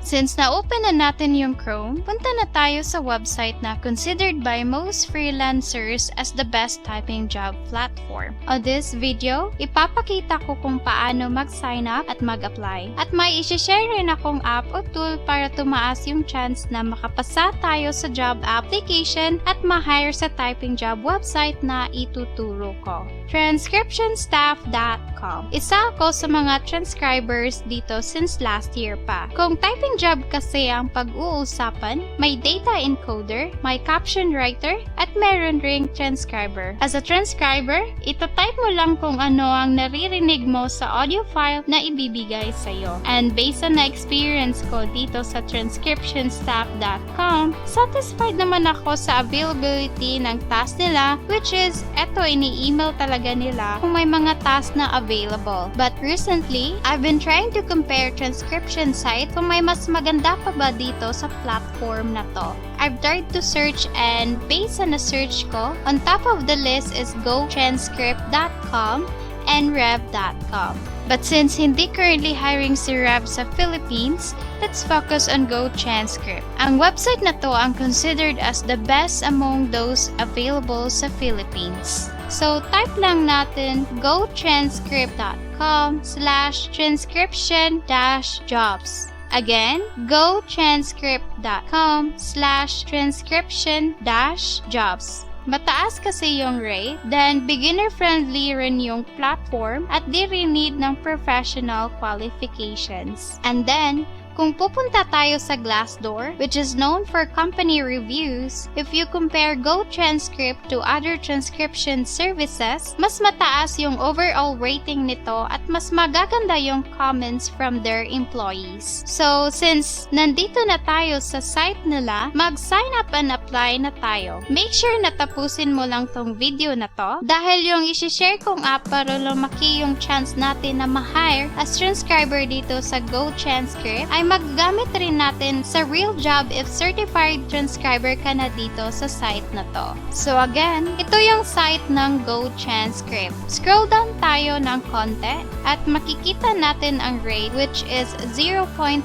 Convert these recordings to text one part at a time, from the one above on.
Since na-open na natin yung Chrome, punta na tayo sa website na considered by most freelancers as the best typing job platform. On this video, ipapakita ko kung paano mag-sign up at mag-apply. At may isi-share rin akong app o tool para tumaas yung chance na makapasa tayo sa job application at ma-hire sa typing job website na ituturo ko. Transcriptionstaff.com. Isa ako sa mga transcribers dito since last year pa. Kung typing job kasi ang pag-uusapan, may data encoder, may caption writer, at meron ring transcriber. As a transcriber, itatype mo lang kung ano ang naririnig mo sa audio file na ibibigay sa'yo. And based on na experience ko dito sa transcriptionstaff.com, satisfied naman ako sa availability ng task nila, which is, eto ini-email talaga nila kung may mga task na available. But recently, I've been trying to compare transcription site kung may mas maganda pa ba dito sa platform na to. I've tried to search and based on the search ko, on top of the list is GoTranscript.com and Rev.com. But since hindi currently hiring si Rev sa Philippines, let's focus on GoTranscript. Ang website na to ang considered as the best among those available sa Philippines. So, type lang natin gotranscript.com/transcription-jobs. Again, gotranscript.com/transcription-jobs. Mataas kasi yung rate, then beginner-friendly rin yung platform at di rin need ng professional qualifications. And then, kung pupunta tayo sa Glassdoor, which is known for company reviews, if you compare GoTranscript to other transcription services, mas mataas yung overall rating nito at mas magaganda yung comments from their employees. So, since nandito na tayo sa site nila, mag-sign up and apply na tayo. Make sure na tapusin mo lang tong video na to dahil yung isi-share kong app para lumaki yung chance natin na ma-hire as transcriber dito sa GoTranscript ay magagamit rin natin sa real job if certified transcriber ka na dito sa site na to. So again, ito yung site ng GoTranscript. Scroll down tayo ng konti at makikita natin ang rate which is $0.6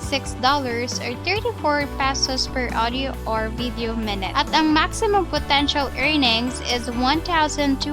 or 34 pesos per audio or video minute. At ang maximum potential earnings is $1,215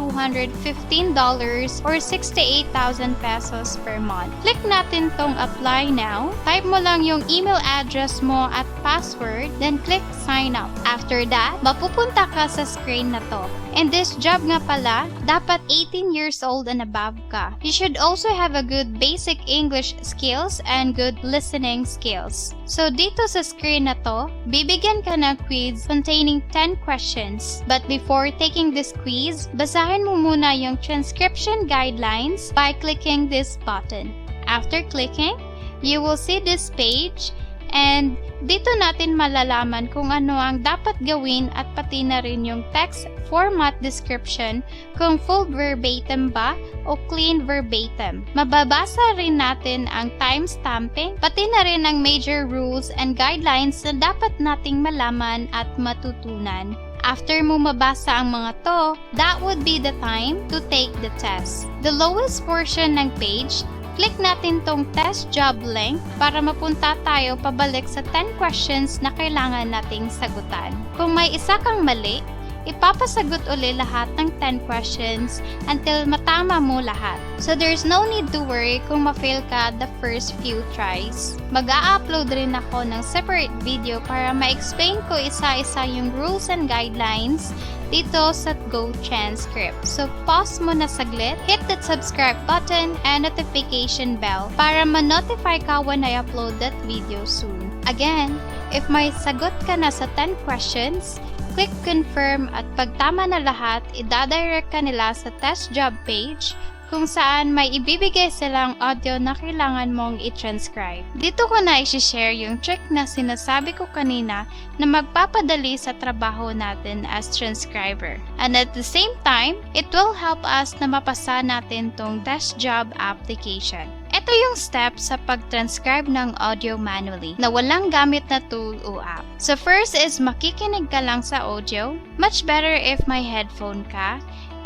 or 68,000 pesos per month. Click natin tong apply now. Type mo lang yung email address mo at password, then click sign up. After that, mapupunta ka sa screen na to. And this job nga pala, dapat 18 years old and above ka. You should also have a good basic English skills and good listening skills. So dito sa screen na to, bibigyan ka ng quiz containing 10 questions. But before taking this quiz, basahin mo muna yung transcription guidelines by clicking this button. After clicking, you will see this page and dito natin malalaman kung ano ang dapat gawin at pati na rin yung text format description kung full verbatim ba o clean verbatim. Mababasa rin natin ang timestamping pati na rin ang major rules and guidelines na dapat nating malaman at matutunan. After mo mabasa ang mga to, that would be the time to take the test. The lowest portion ng page, click natin tong test job link para mapunta tayo pabalik sa 10 questions na kailangan nating sagutan. Kung may isa kang mali, ipapasagot uli lahat ng 10 questions until matama mo lahat. So there's no need to worry kung ma-fail ka the first few tries. Mag-a-upload rin ako ng separate video para ma-explain ko isa-isa yung rules and guidelines dito sa GoTranscript. So pause mo na saglit, hit that subscribe button and notification bell para ma-notify ka when I upload that video soon. Again, if may sagot ka na sa 10 questions, click confirm at pag tama na lahat, idadirect ka nila sa test job page kung saan may ibibigay silang audio na kailangan mong i-transcribe. Dito ko na i-share yung trick na sinasabi ko kanina na magpapadali sa trabaho natin as transcriber. And at the same time, it will help us na mapasa natin tong test job application. Ito yung step sa pag-transcribe ng audio manually na walang gamit na tool o app. So first is makikinig ka lang sa audio. Much better if may headphone ka.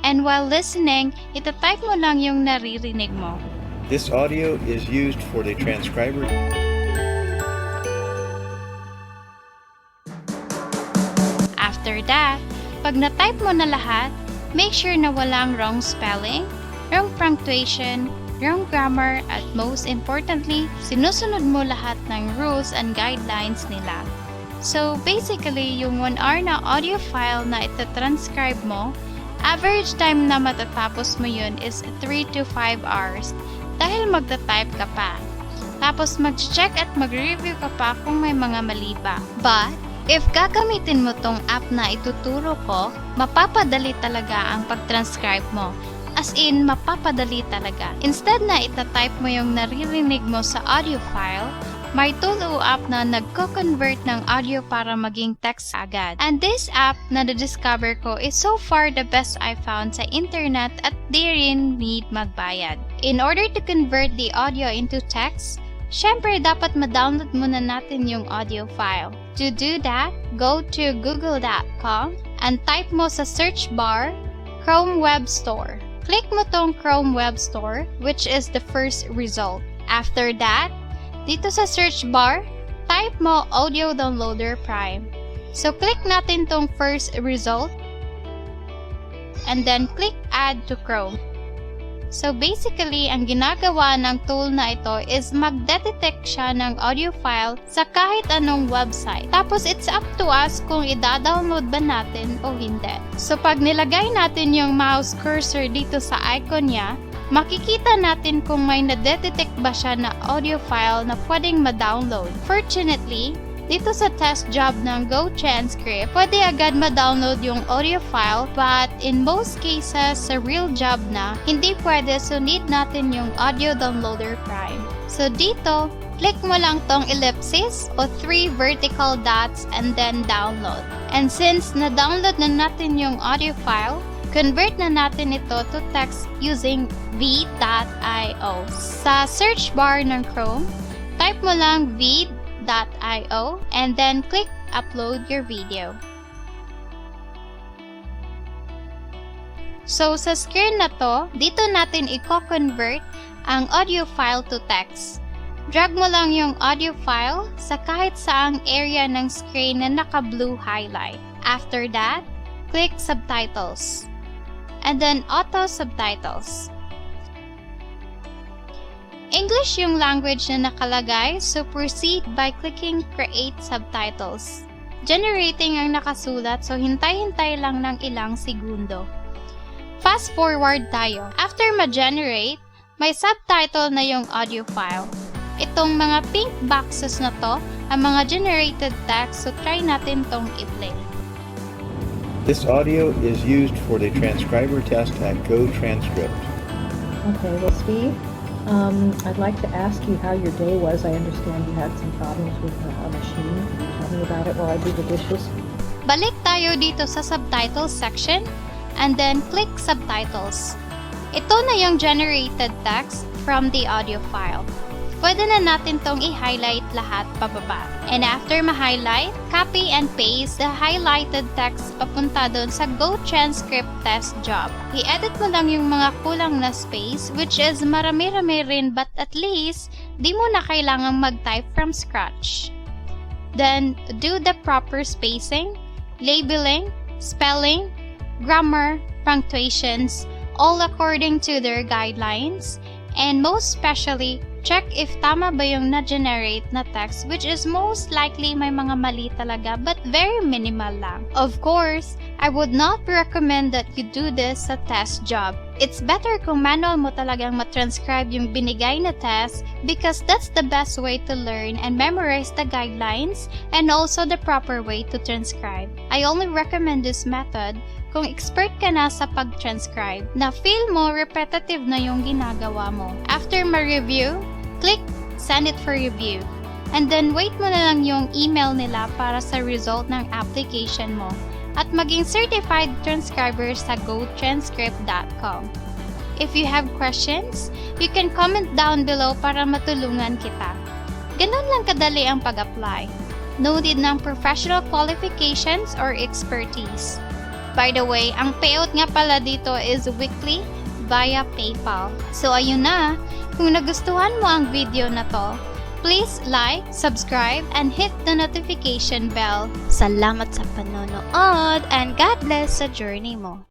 And while listening, itatype mo lang yung naririnig mo. This audio is used for the transcriber. After that, pag na-type mo na lahat, make sure na walang wrong spelling, wrong punctuation, wrong grammar, at most importantly, sinusunod mo lahat ng rules and guidelines nila. So basically, yung 1 hour na audio file na itatranscribe mo, average time na matatapos mo yun is 3 to 5 hours dahil magta-type ka pa. Tapos mag-check at mag-review ka pa kung may mga mali ba. But, if gagamitin mo tong app na ituturo ko, mapapadali talaga ang pag-transcribe mo. As in, mapapadali talaga. Instead na itatype mo yung naririnig mo sa audio file, may tool o app na nagko-convert ng audio para maging text agad. And this app na na-discover ko is so far the best I found sa internet at di rin need magbayad. In order to convert the audio into text, syempre dapat ma-download muna natin yung audio file. To do that, go to google.com and type mo sa search bar, Chrome Web Store. Click mo tong Chrome Web Store, which is the first result. After that, dito sa search bar, type mo Audio Downloader Prime. So click natin tong first result and then click Add to Chrome. So basically, ang ginagawa ng tool na ito is magdetect siya ng audio file sa kahit anong website. Tapos it's up to us kung i-download ba natin o hindi. So pag nilagay natin yung mouse cursor dito sa icon niya, makikita natin kung may na-detect ba siya na audio file na pwedeng ma-download. Fortunately, dito sa test job ng GoTranscript, pwede agad ma-download yung audio file, but in most cases, sa real job na, hindi pwede, so need natin yung Audio Downloader Prime. So dito, click mo lang tong ellipsis o 3 vertical dots and then download. And since na-download na natin yung audio file, convert na natin ito to text using v.io. Sa search bar ng Chrome, type mo lang v.io and then click upload your video. So sa screen na to, dito natin i-convert ang audio file to text. Drag mo lang yung audio file sa kahit saang area ng screen na naka-blue highlight. After that, click subtitles and then auto subtitles. English yung language na nakalagay, so proceed by clicking Create Subtitles. Generating ang nakasulat, so hintay-hintay lang ng ilang segundo. Fast forward tayo. After ma-generate, may subtitle na yung audio file. Itong mga pink boxes na to, ang mga generated text, so try natin tong i-play. This audio is used for the transcriber test at GoTranscript. Okay, well, Steve, I'd like to ask you how your day was. I understand you had some problems with a machine. Can you tell me about it while I do the dishes? Balik tayo dito sa subtitles section and then click subtitles. Ito na yung generated text from the audio file. Pwede na natin tong i-highlight lahat pababa. And after ma-highlight, copy and paste the highlighted text papunta doon sa GoTranscript test job. I-edit mo lang yung mga kulang na space, which is marami-rami rin, but at least, di mo na kailangang mag-type from scratch. Then, do the proper spacing, labeling, spelling, grammar, punctuations, all according to their guidelines, and most especially, check if tama ba yung na-generate na text, which is most likely may mga mali talaga but very minimal lang. Of course, I would not recommend that you do this sa test job. It's better kung manual mo talagang matranscribe yung binigay na test because that's the best way to learn and memorize the guidelines and also the proper way to transcribe. I only recommend this method kung expert ka na sa pag-transcribe na feel mo repetitive na yung ginagawa mo. After ma-review, click Send it for review. And then wait mo na lang yung email nila para sa result ng application mo at maging certified transcriber sa GoTranscript.com. If you have questions, you can comment down below para matulungan kita. Ganun lang kadali ang pag-apply. No need ng professional qualifications or expertise. By the way, ang payout nga pala dito is weekly via PayPal. So ayun na, kung nagustuhan mo ang video na to, Please like, subscribe, and hit the notification bell. Salamat sa panonood and God bless sa journey mo.